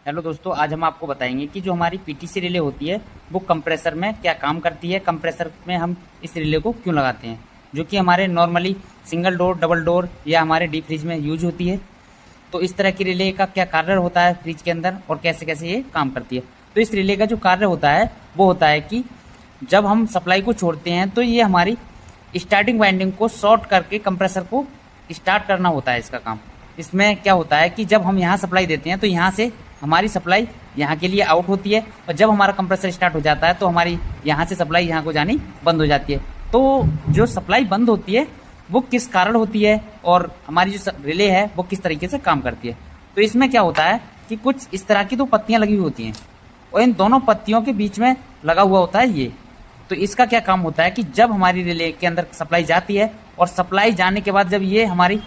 Hello दोस्तों, आज हम आपको बताएंगे कि जो हमारी पीटीसी रिले होती है वो कंप्रेसर में क्या काम करती है। कंप्रेसर में हम इस रिले को क्यों लगाते हैं, जो कि हमारे normally single door, double door या हमारे डीप फ्रिज में यूज होती है। तो इस तरह की रिले का क्या कार्य होता है फ्रिज के अंदर और कैसे कैसे ये काम करती है। तो इस रिले का जो कार्य होता है वो होता है कि जब हम सप्लाई को छोड़ते हैं तो ये हमारी स्टार्टिंग वाइंडिंग को शॉर्ट करके कंप्रेसर को स्टार्ट करना होता है इसका काम। इसमें क्या होता है कि जब हम यहाँ सप्लाई देते हैं तो यहाँ से हमारी सप्लाई यहाँ के लिए आउट होती है, और जब हमारा कंप्रेसर स्टार्ट हो जाता है तो हमारी यहाँ से सप्लाई यहाँ को जानी बंद हो जाती है। तो जो सप्लाई बंद होती है वो किस कारण होती है और हमारी जो रिले है वो किस तरीके से काम करती है। तो इसमें क्या होता है कि कुछ इस तरह की 2 पत्तियां लगी हुई होती हैं और इन दोनों पत्तियों के बीच में लगा हुआ होता है ये। तो इसका क्या काम होता है कि जब हमारी रिले के अंदर सप्लाई जाती है और सप्लाई जाने के बाद जब ये हमारी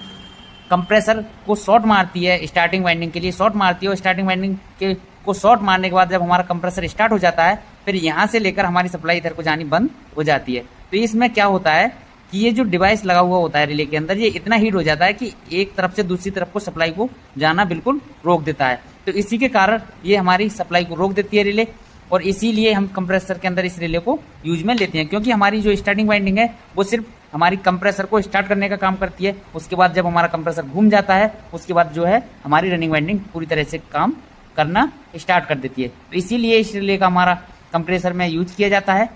कंप्रेसर को शॉर्ट मारती है, स्टार्टिंग वाइंडिंग के लिए शॉर्ट मारती है, और स्टार्टिंग वाइंडिंग के को शॉर्ट मारने के बाद जब हमारा कंप्रेसर स्टार्ट हो जाता है फिर यहाँ से लेकर हमारी सप्लाई इधर को जानी बंद हो जाती है। तो इसमें क्या होता है कि ये जो डिवाइस लगा हुआ होता है रिले के अंदर, ये इतना हीट हो जाता है कि एक तरफ से दूसरी तरफ को सप्लाई को जाना बिल्कुल रोक देता है। तो इसी के कारण ये हमारी सप्लाई को रोक देती है रिले, और इसीलिए हम कंप्रेसर के अंदर इस रिले को यूज में लेते हैं, क्योंकि हमारी जो स्टार्टिंग वाइंडिंग है वो सिर्फ हमारी कंप्रेसर को स्टार्ट करने का काम करती है। उसके बाद जब हमारा कंप्रेसर घूम जाता है उसके बाद जो है हमारी रनिंग वाइंडिंग पूरी तरह से काम करना स्टार्ट कर देती है। तो इसीलिए इस रिले का हमारा कंप्रेसर में यूज किया जाता है।